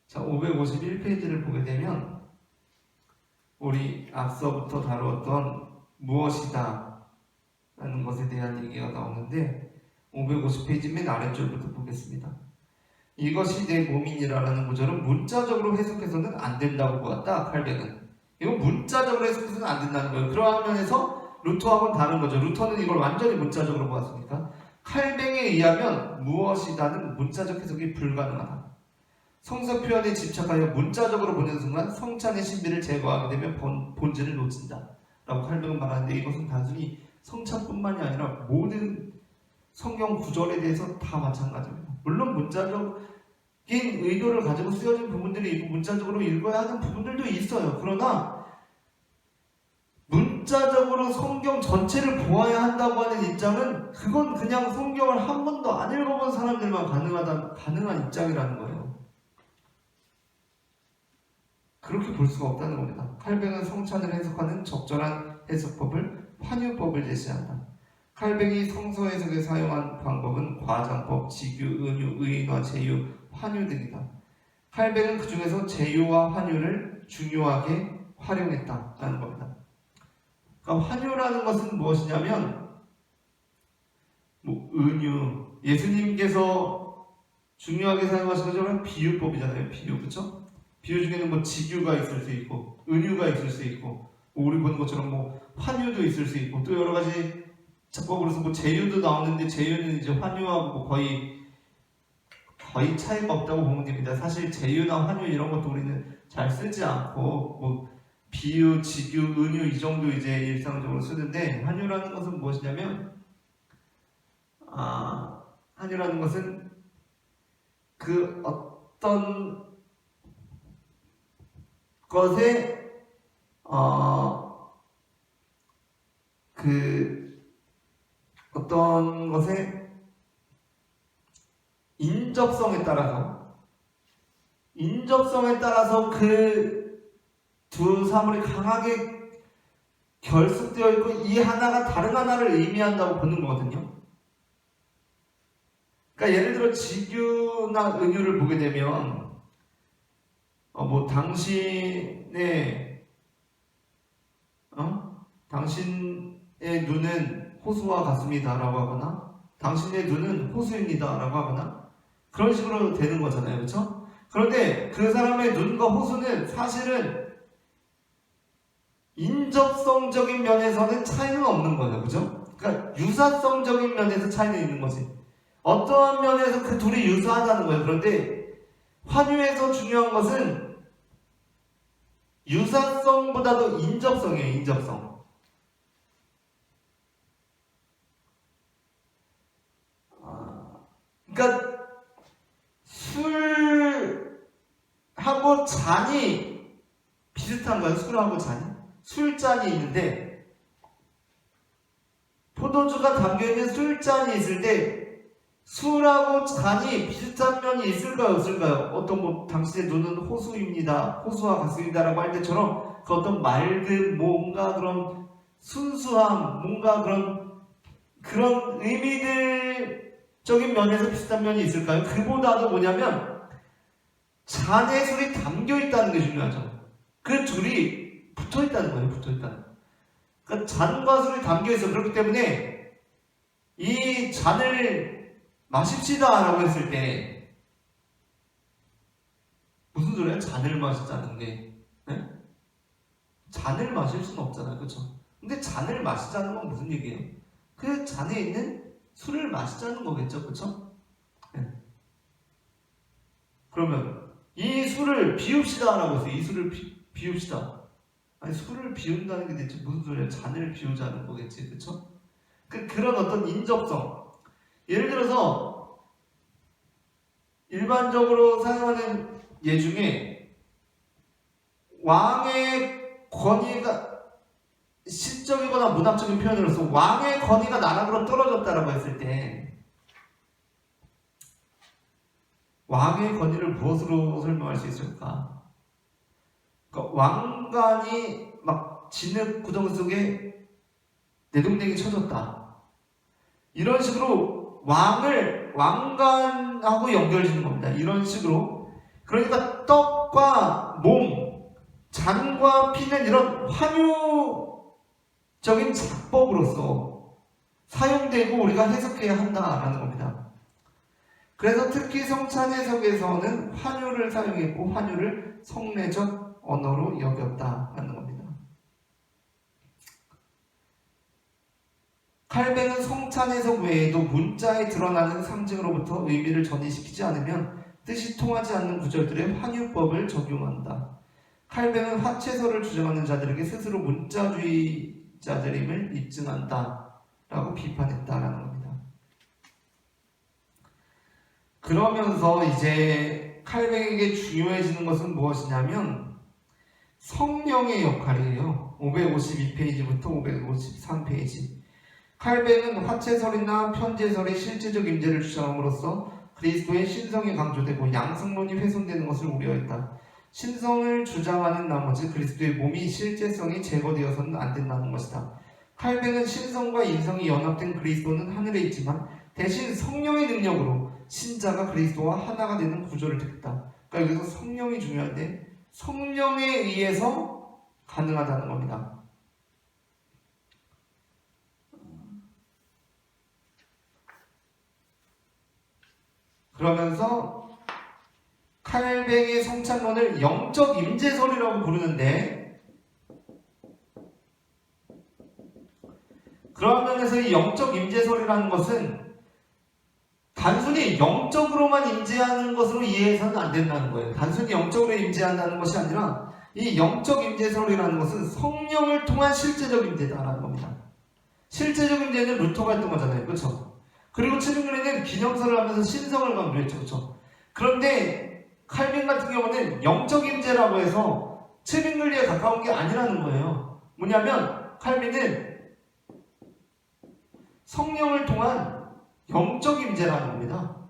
자, 551페이지를 보게 되면 우리 앞서부터 다루었던 무엇이다 라는 것에 대한 얘기가 나오는데 550페이지 맨 아래줄부터 보겠습니다. 이것이 내 몸이니라라는 구절은 문자적으로 해석해서는 안 된다고 보았다. 칼빈은 이건 문자적으로 해석해서는 안 된다는 거예요. 그러한 면에서 루터하고는 다른 거죠. 루터는 이걸 완전히 문자적으로 보았으니까 칼뱅에 의하면 무엇이다는 문자적 해석이 불가능하다. 성서 표현에 집착하여 문자적으로 보는 순간 성찬의 신비를 제거하게 되면 본질을 놓친다 라고 칼뱅은 말하는데 이것은 단순히 성찬뿐만이 아니라 모든 성경 구절에 대해서 다 마찬가지입니다. 물론 문자적인 의도를 가지고 쓰여진 부분들이 있고 문자적으로 읽어야 하는 부분들도 있어요. 그러나 문자적으로 성경 전체를 보아야 한다고 하는 입장은 그건 그냥 성경을 한 번도 안 읽어본 사람들만 가능한 입장이라는 거예요. 그렇게 볼 수가 없다는 겁니다. 칼뱅은 성찬을 해석하는 적절한 해석법을 환유법을 제시한다. 칼뱅이 성서 해석에 사용한 방법은 과장법, 지규, 은유, 의인화, 제유, 환유 등이다. 칼뱅은 그 중에서 제유와 환유를 중요하게 활용했다라는 겁니다. 그러니까 환유라는 것은 무엇이냐면 은유, 예수님께서 중요하게 사용하신 것처럼 비유법이잖아요. 비유, 그렇죠? 비유 중에는 지규가 있을 수 있고 은유가 있을 수 있고 우리 보는 것처럼 환유도 있을 수 있고 또 여러 가지 자법으로서 제유도 나오는데 제유는 이제 환유하고 거의 차이가 없다고 보면 됩니다. 사실 제유나 환유 이런 것도 우리는 잘 쓰지 않고 비유, 지규, 은유 이 정도 이제 일상적으로 쓰는데 환유라는 것은 무엇이냐면 환유라는 것은 그 어떤 것에 어떤 것의 인접성에 따라서 그 두 사물이 강하게 결속되어 있고 이 하나가 다른 하나를 의미한다고 보는 거거든요. 그러니까 예를 들어 직유나 은유를 보게 되면 당신의 눈은 호수와 같습니다라고 하거나 당신의 눈은 호수입니다라고 하거나 그런 식으로 되는 거잖아요, 그렇죠? 그런데 그 사람의 눈과 호수는 사실은 인접성적인 면에서는 차이는 없는 거예요, 그죠? 그러니까 유사성적인 면에서 차이는 있는 거지. 어떠한 면에서 그 둘이 유사하다는 거예요. 그런데 환유에서 중요한 것은 유사성보다도 인접성이에요, 인접성. 그러니까 술하고 잔이 비슷한 거예요. 술하고 잔이. 술잔이 있는데 포도주가 담겨있는 술잔이 있을 때 술하고 잔이 비슷한 면이 있을까요? 없을까요? 어떤 당신의 눈은 호수입니다. 호수와 같습니다라고 할 때처럼 그 어떤 맑은 뭔가 그런 순수함, 뭔가 그런 의미들적인 면에서 비슷한 면이 있을까요? 그보다도 뭐냐면 잔에 술이 담겨 있다는 게 중요하죠. 그 둘이 붙어 있다는 거예요. 붙어 있다는. 그러니까 잔과 술이 담겨 있어. 그렇기 때문에 이 잔을 마십시다 라고 했을 때 무슨 소리야? 잔을 마시자는 게 네? 잔을 마실 수는 없잖아요, 그렇죠? 근데 잔을 마시자는 건 무슨 얘기예요? 그 잔에 있는 술을 마시자는 거겠죠, 그렇죠? 네. 그러면 이 술을 비웁시다 라고 했어요. 이 술을 비웁시다. 아니 술을 비운다는 게 대체 무슨 소리야? 잔을 비우자는 거겠지, 그렇죠? 그런 어떤 인접성. 예를 들어서 일반적으로 사용하는 예 중에 왕의 권위가 시적이거나 문학적인 표현으로서 왕의 권위가 나락으로 떨어졌다라고 했을 때 왕의 권위를 무엇으로 설명할 수 있을까? 그러니까 왕관이 막 진흙 구덩이 속에 내동댕이 쳐졌다. 이런 식으로 왕관하고 연결되는 겁니다. 이런 식으로. 그러니까 떡과 몸, 잔과 피는 이런 환유적인 작법으로서 사용되고 우리가 해석해야 한다라는 겁니다. 그래서 특히 성찬 해석에서는 환유를 사용했고 환유를 성례적 언어로 여겼다라는 겁니다. 칼뱅은 성찬 해석 외에도 문자에 드러나는 상징으로부터 의미를 전이시키지 않으면 뜻이 통하지 않는 구절들의 환유법을 적용한다. 칼뱅은 화채설을 주장하는 자들에게 스스로 문자주의자들임을 입증한다 라고 비판했다라는 겁니다. 그러면서 이제 칼뱅에게 중요해지는 것은 무엇이냐면 성령의 역할이에요. 552페이지부터 553페이지. 칼뱅은 화채설이나 편제설의 실제적 임재를 주장함으로써 그리스도의 신성이 강조되고 양성론이 훼손되는 것을 우려했다. 신성을 주장하는 나머지 그리스도의 몸이 실제성이 제거되어서는 안 된다는 것이다. 칼뱅은 신성과 인성이 연합된 그리스도는 하늘에 있지만 대신 성령의 능력으로 신자가 그리스도와 하나가 되는 구조를 택했다. 그러니까 여기서 성령이 중요한데 성령에 의해서 가능하다는 겁니다. 그러면서 칼뱅의 성찬론을 영적 임재설이라고 부르는데 그런 면에서 이 영적 임재설이라는 것은 단순히 영적으로만 임재하는 것으로 이해해서는 안 된다는 거예요. 단순히 영적으로 임재한다는 것이 아니라 이 영적 임재설이라는 것은 성령을 통한 실제적 임재다라는 겁니다. 실제적 임재는 루터가 했던 거잖아요. 그렇죠? 그리고 츠링글리는 기념설을 하면서 신성을 강조했죠. 그렇죠? 그런데 칼빈 같은 경우는 영적 임재라고 해서 츠링글리에 가까운 게 아니라는 거예요. 뭐냐면 칼빈은 성령을 통한 영적 임재라는 겁니다.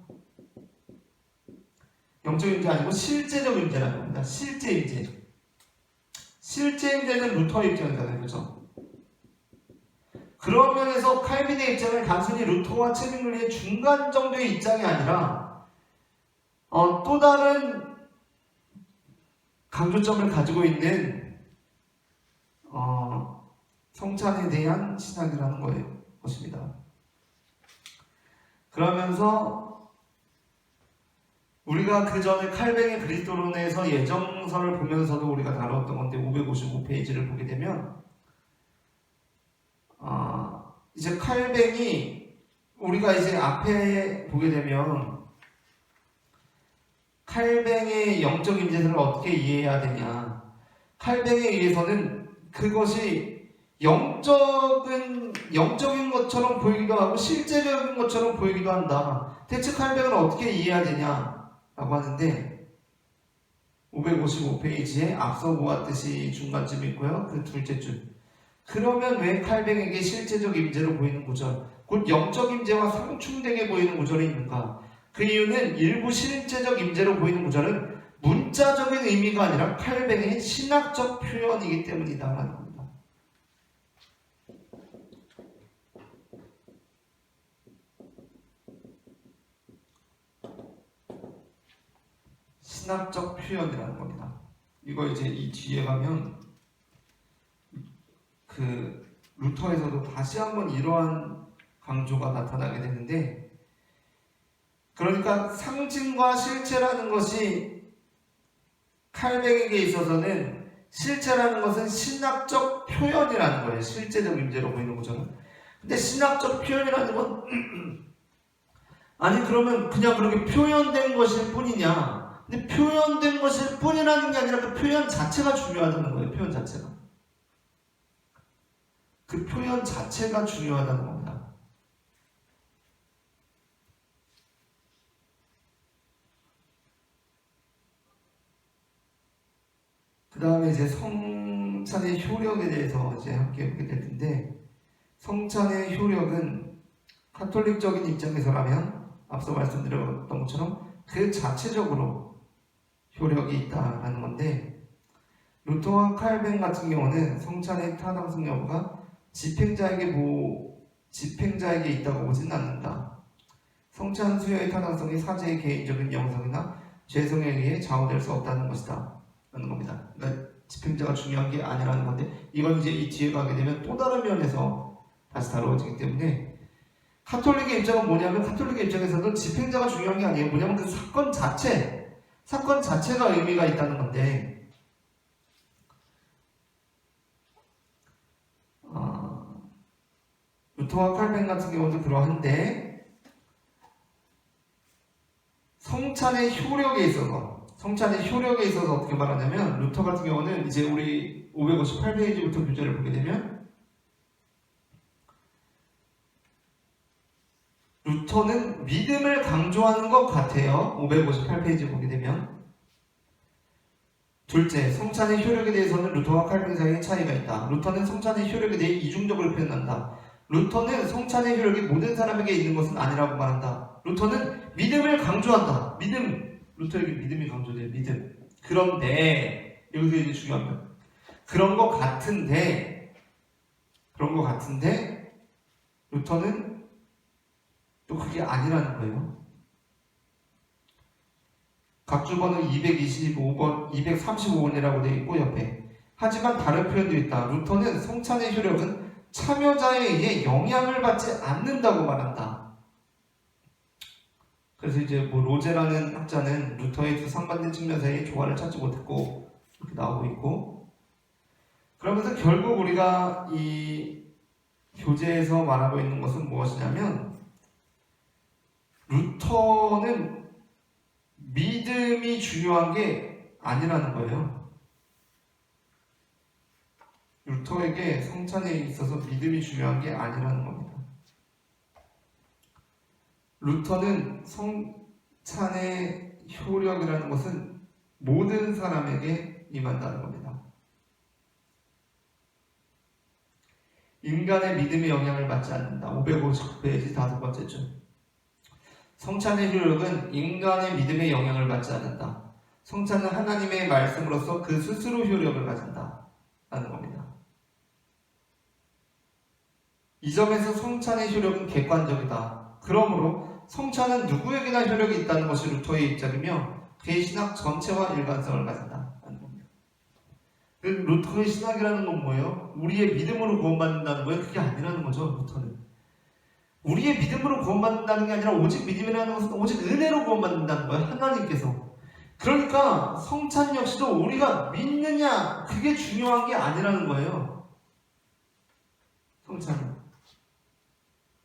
영적 임재 아니고 실제적 임재라는 겁니다. 실제 임재. 실제 임재는 루터의 입장이잖아요. 그렇죠? 그런 면에서 칼빈의 입장은 단순히 루터와 체밍글리의 중간 정도의 입장이 아니라 또 다른 강조점을 가지고 있는 성찬에 대한 신학이라는 것입니다. 그러면서 우리가 그 전에 칼뱅의 그리스도론에서 예정서를 보면서도 우리가 다뤘던 건데 555페이지를 보게 되면 이제 칼뱅이 우리가 이제 앞에 보게 되면 칼뱅의 영적 임재를 어떻게 이해해야 되냐. 칼뱅에 의해서는 그것이 영적인 것처럼 보이기도 하고 실제적인 것처럼 보이기도 한다. 대체 칼뱅을 어떻게 이해해야 되냐라고 하는데 555페이지에 앞서 보았듯이 중간쯤 있고요. 그 둘째 줄. 그러면 왜 칼뱅에게 실제적 임재로 보이는 구절, 곧 영적 임재와 상충되게 보이는 구절이 있는가? 그 이유는 일부 실제적 임재로 보이는 구절은 문자적인 의미가 아니라 칼뱅의 신학적 표현이기 때문이다라는 겁니다. 신학적 표현이라는 겁니다. 이거 이제 이 뒤에 가면 그 루터에서도 다시 한번 이러한 강조가 나타나게 되는데, 그러니까 상징과 실체라는 것이 칼뱅에게 있어서는 실체라는 것은 신학적 표현이라는 거예요. 실제적 임재로 보이는 거잖아요. 근데 신학적 표현이라는 건 아니 그러면 그냥 그렇게 표현된 것일 뿐이냐? 근데 표현된 것일 뿐이라는 게 아니라 그 표현 자체가 중요하다는 거예요. 표현 자체가. 그 표현 자체가 중요하다는 겁니다. 그 다음에 이제 성찬의 효력에 대해서 이제 함께 보게 될 텐데, 성찬의 효력은 카톨릭적인 입장에서라면 앞서 말씀드렸던 것처럼 그 자체적으로 효력이 있다라는 건데, 루터와 칼뱅 같은 경우는 성찬의 타당성 여부가 집행자에게 있다고 보지는 않는다. 성찬 수여의 타당성이 사제의 개인적인 영성이나 죄성에 의해 좌우될 수 없다는 것이다 라는 겁니다. 그러니까 집행자가 중요한 게 아니라는 건데, 이건 이제 이 뒤에 가게 되면 또 다른 면에서 다시 다루어지기 때문에, 카톨릭의 입장은 뭐냐면, 카톨릭의 입장에서는 집행자가 중요한 게 아니에요. 뭐냐면 그 사건 자체가 의미가 있다는 건데, 루터와 칼뱅 같은 경우도 그러한데, 성찬의 효력에 있어서 어떻게 말하냐면, 루터 같은 경우는 이제 우리 558페이지부터 교재를 보게 되면, 루터는 믿음을 강조하는 것 같아요. 558페이지 보게 되면. 둘째, 성찬의 효력에 대해서는 루터와 칼뱅 사이에 차이가 있다. 루터는 성찬의 효력에 대해 이중적으로 표현한다. 루터는 성찬의 효력이 모든 사람에게 있는 것은 아니라고 말한다. 루터는 믿음을 강조한다. 루터에게 믿음이 강조돼요. 믿음. 그런데 여기서 이제 중요한 건, 그런 것 같은데 루터는 또 그게 아니라는 거예요. 각주번호 225번, 235번이라고 되어 있고 옆에. 하지만 다른 표현도 있다. 루터는 성찬의 효력은 참여자에 의해 영향을 받지 않는다고 말한다. 그래서 이제 로제라는 학자는 루터의 두 상반된 측면 사이에 조화를 찾지 못했고 이렇게 나오고 있고, 그러면서 결국 우리가 이 교재에서 말하고 있는 것은 무엇이냐면, 루터는 믿음이 중요한 게 아니라는 거예요. 루터에게 성찬에 있어서 믿음이 중요한 게 아니라는 겁니다. 루터는 성찬의 효력이라는 것은 모든 사람에게 임한다는 겁니다. 인간의 믿음의 영향을 받지 않는다. 559페이지 5번째 줄. 성찬의 효력은 인간의 믿음의 영향을 받지 않는다. 성찬은 하나님의 말씀으로서 그 스스로 효력을 가진다 라는 겁니다. 이 점에서 성찬의 효력은 객관적이다. 그러므로 성찬은 누구에게나 효력이 있다는 것이 루터의 입장이며 그의 신학 전체와 일관성을 가진다. 루터의 신학이라는 건 뭐예요? 우리의 믿음으로 구원받는다는 거예요? 그게 아니라는 거죠. 루터는 우리의 믿음으로 구원받는다는 게 아니라 오직 믿음이라는 것은 오직 은혜로 구원받는다는 거예요. 하나님께서. 그러니까 성찬 역시도 우리가 믿느냐 그게 중요한 게 아니라는 거예요. 성찬은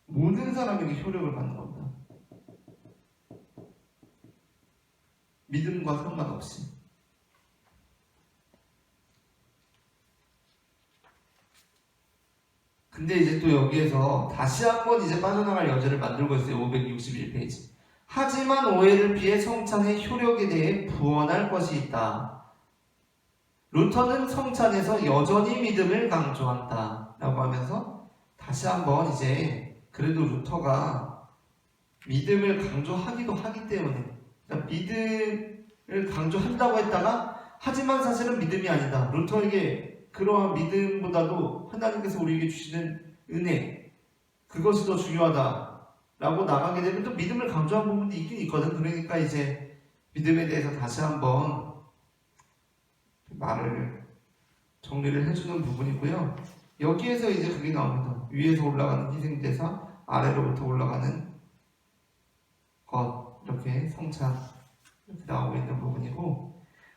모든 사람에게 효력을 받는 겁니다. 믿음과 상관없이. 근데 이제 또 여기에서 다시 한번 이제 빠져나갈 여지를 만들고 있어요. 561페이지. 하지만 오해를 피해 성찬의 효력에 대해 부언할 것이 있다. 루터는 성찬에서 여전히 믿음을 강조한다. 라고 하면서 다시 한번 이제 그래도 루터가 믿음을 강조하기도 하기 때문에 그러니까 믿음을 강조한다고 했다가 하지만 사실은 믿음이 아니다. 루터에게 그러한 믿음보다도 하나님께서 우리에게 주시는 은혜 그것이 더 중요하다라고 나가게 되면 또 믿음을 강조한 부분도 있긴 있거든. 그러니까 이제 믿음에 대해서 다시 한번 말을 정리를 해주는 부분이고요. 여기에서 이제 그게 나옵니다. 위에서 올라가는 희생제사, 아래로부터 올라가는 것 이렇게 성찬 이렇게 나오고 있는 부분이고,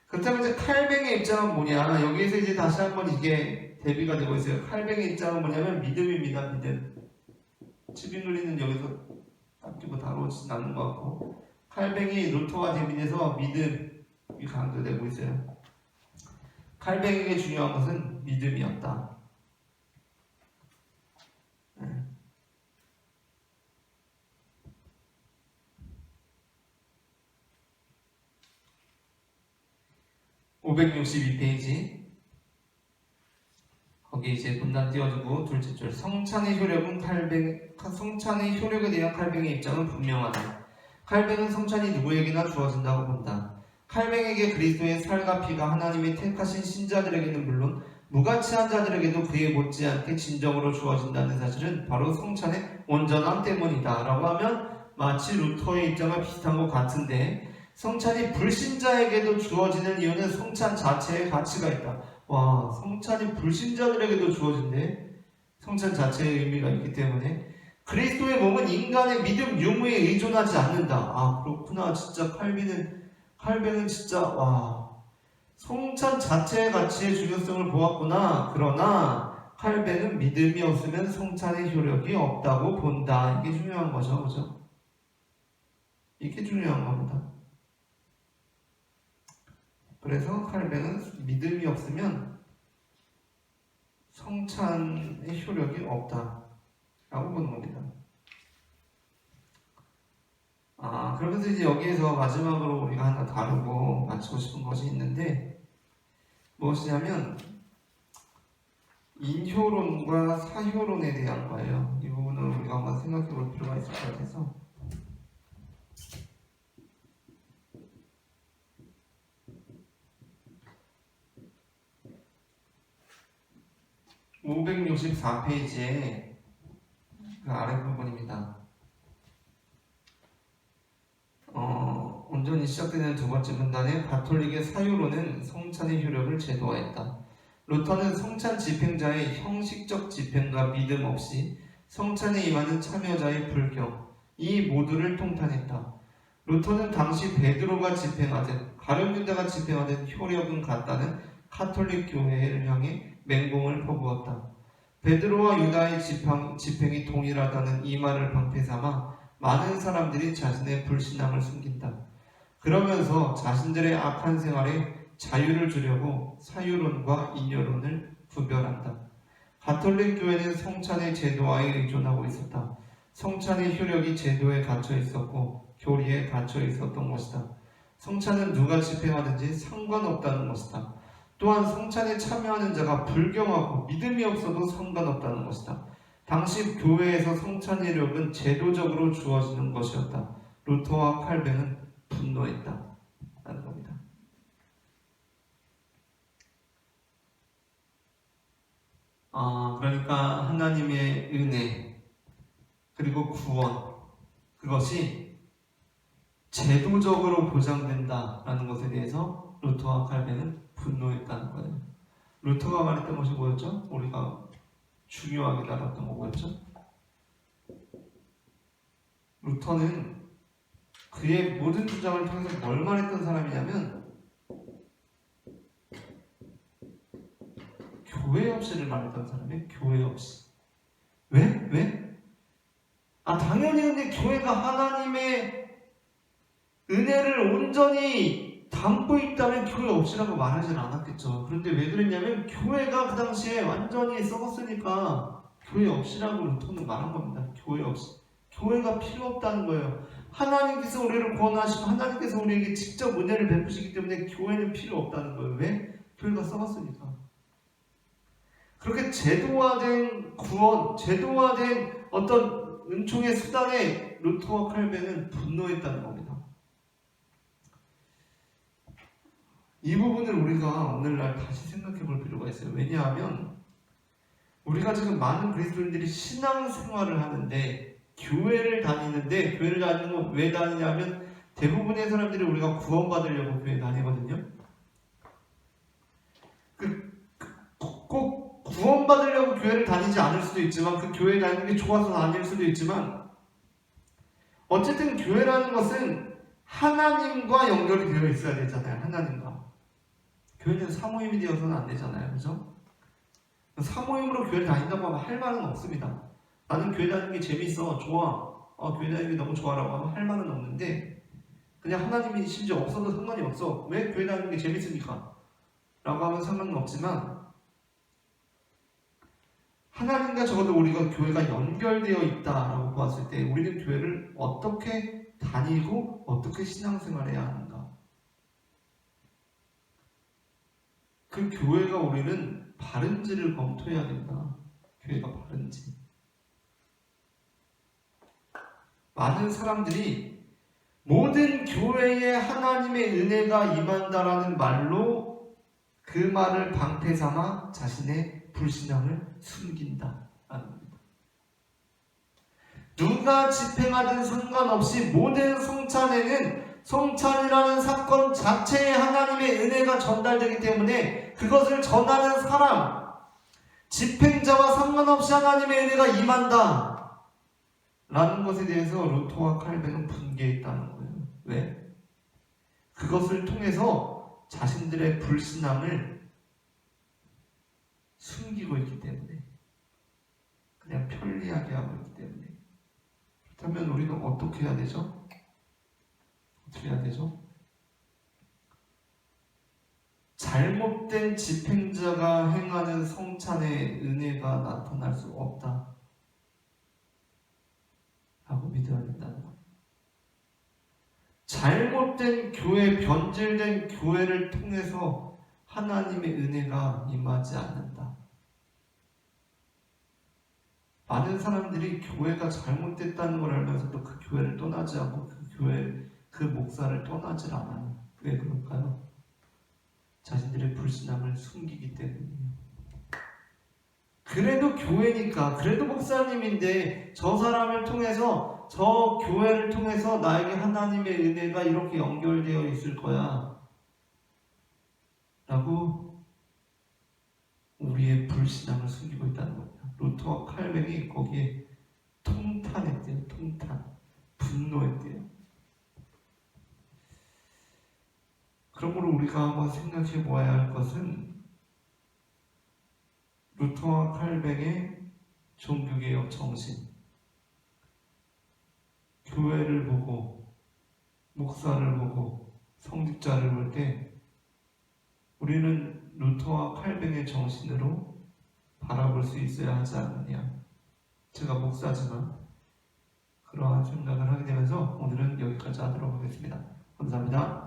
그렇다면 이제 칼뱅의 입장은 뭐냐? 여기에서 이제 다시 한번 이게 대비가 되고 있어요. 칼뱅의 입장은 뭐냐면 믿음입니다. 믿음. 치빙글리는 여기서 딱히 뭐 다루어지진 않는 것 같고, 칼뱅이 루터와 대비해서 믿음이 강조되고 있어요. 칼뱅에게 중요한 것은 믿음이었다. 562페이지 거기 이제 분단 띄워주고 둘째 줄 성찬의 효력은 성찬의 효력에 대한 칼뱅의 입장은 분명하다. 칼뱅은 성찬이 누구에게나 주어진다고 본다. 칼뱅에게 그리스도의 살과 피가 하나님의 택하신 신자들에게는 물론 무가치한 자들에게도 그에 못지않게 진정으로 주어진다는 사실은 바로 성찬의 온전함 때문이다 라고 하면 마치 루터의 입장과 비슷한 것 같은데, 성찬이 불신자에게도 주어지는 이유는 성찬 자체에 가치가 있다. 와, 성찬이 불신자들에게도 주어진대. 성찬 자체의 의미가 있기 때문에 그리스도의 몸은 인간의 믿음 유무에 의존하지 않는다. 아, 그렇구나. 진짜 칼뱅은 진짜 와, 성찬 자체의 가치의 중요성을 보았구나. 그러나 칼뱅은 믿음이 없으면 성찬의 효력이 없다고 본다. 이게 중요한 거죠, 그죠? 이게 중요한 겁니다. 그래서 칼뱅은 믿음이 없으면 성찬의 효력이 없다라고 보는 겁니다. 그러면서 이제 여기에서 마지막으로 우리가 하나 다루고 마치고 싶은 것이 있는데, 무엇이냐면 인효론과 사효론에 대한 거예요. 이 부분을 우리가 한번 생각해 볼 필요가 있을 것 같아서 564페이지에 그 아래 부분입니다. 온전히 시작되는 두 번째 문단에 가톨릭의 사유로는 성찬의 효력을 제도화했다. 루터는 성찬 집행자의 형식적 집행과 믿음 없이 성찬에 임하는 참여자의 불경, 이 모두를 통탄했다. 루터는 당시 베드로가 집행하듯 가룟유다가 집행하듯 효력은 같다는 카톨릭 교회를 향해 맹공을 퍼부었다. 베드로와 유다의 집행이 동일하다는 이 말을 방패삼아 많은 사람들이 자신의 불신앙을 숨긴다. 그러면서 자신들의 악한 생활에 자유를 주려고 사유론과 인여론을 구별한다. 가톨릭 교회는 성찬의 제도화에 의존하고 있었다. 성찬의 효력이 제도에 갇혀 있었고 교리에 갇혀 있었던 것이다. 성찬은 누가 집행하든지 상관없다는 것이다. 또한 성찬에 참여하는 자가 불경하고 믿음이 없어도 상관없다는 것이다. 당시 교회에서 성찬의 효력은 제도적으로 주어지는 것이었다. 루터와 칼뱅은 분노했다 라는 겁니다. 그러니까 하나님의 은혜 그리고 구원 그것이 제도적으로 보장된다라는 것에 대해서 루터와 칼빈은 분노했다는 거예요. 루터가 말했던 것이 뭐였죠? 우리가 중요하게 다뤘던 거 뭐였죠? 루터는 그의 모든 주장을 통해서 뭘 말했던 사람이냐면 교회 없이를 말했던 사람이에요. 교회 없이. 왜? 당연히 근데 교회가 하나님의 은혜를 온전히 담고 있다면 교회 없이라고 말하진 않았겠죠. 그런데 왜 그랬냐면 교회가 그 당시에 완전히 썩었으니까 교회 없이라고 루터는 말한 겁니다. 교회 없이. 교회가 필요 없다는 거예요. 하나님께서 우리를 구원하시고 하나님께서 우리에게 직접 은혜를 베푸시기 때문에 교회는 필요 없다는 거예요. 왜? 교회가 썩었으니까. 그렇게 제도화된 구원, 제도화된 어떤 은총의 수단에 루터와 칼빈은 분노했다는 겁니다. 이 부분을 우리가 오늘날 다시 생각해 볼 필요가 있어요. 왜냐하면 우리가 지금 많은 그리스도인들이 신앙생활을 하는데 교회를 다니는데 교회를 다니는 건 왜 다니냐면 대부분의 사람들이 우리가 구원받으려고 교회 다니거든요. 꼭 구원받으려고 교회를 다니지 않을 수도 있지만 그 교회에 다니는 게 좋아서 다닐 수도 있지만 어쨌든 교회라는 것은 하나님과 연결이 되어 있어야 되잖아요. 하나님과. 교회는 사모임이 되어서는 안 되잖아요. 그죠? 사모임으로 교회를 다닌다고 하면 할 말은 없습니다. 나는 교회 다니는 게 재밌어, 좋아, 교회 다니는 게 너무 좋아라고 하면 할 말은 없는데 그냥 하나님이 심지어 없어도 상관이 없어. 왜? 교회 다니는 게 재밌으니까 라고 하면 상관은 없지만 하나님과 적어도 우리가 교회가 연결되어 있다라고 보았을 때 우리는 교회를 어떻게 다니고 어떻게 신앙생활해야 하는가. 그 교회가 우리는 바른지를 검토해야 된다. 교회가 바른지. 많은 사람들이 모든 교회에 하나님의 은혜가 임한다라는 말로 그 말을 방패 삼아 자신의 불신앙을 숨긴다. 누가 집행하든 상관없이 모든 성찬에는 성찬이라는 사건 자체에 하나님의 은혜가 전달되기 때문에 그것을 전하는 사람, 집행자와 상관없이 하나님의 은혜가 임한다 라는 것에 대해서 루터와 칼빈은 분개했다는 거예요. 왜? 그것을 통해서 자신들의 불신앙을 숨기고 있기 때문에, 그냥 편리하게 하고 있기 때문에. 그렇다면 우리는 어떻게 해야 되죠? 어떻게 해야 되죠? 잘못된 집행자가 행하는 성찬의 은혜가 나타날 수 없다 라고 믿어야 된다는 거예요. 잘못된 교회, 변질된 교회를 통해서 하나님의 은혜가 임하지 않는다. 많은 사람들이 교회가 잘못됐다는 걸 알면서도 그 교회를 떠나지 않고 그 목사를 떠나질 않아요. 왜 그럴까요? 자신들의 불신앙을 숨기기 때문이에요. 그래도 교회니까, 그래도 목사님인데 저 사람을 통해서, 저 교회를 통해서 나에게 하나님의 은혜가 이렇게 연결되어 있을 거야 라고 우리의 불신앙을 숨기고 있다는 겁니다. 루터와 칼빈이 거기에 통탄했대요. 분노했대요. 그러므로 우리가 한번 생각해 보아야 할 것은 루터와 칼뱅의 종교개혁 정신, 교회를 보고 목사를 보고 성직자를 볼 때 우리는 루터와 칼뱅의 정신으로 바라볼 수 있어야 하지 않느냐. 제가 목사지만 그러한 생각을 하게 되면서 오늘은 여기까지 하도록 하겠습니다. 감사합니다.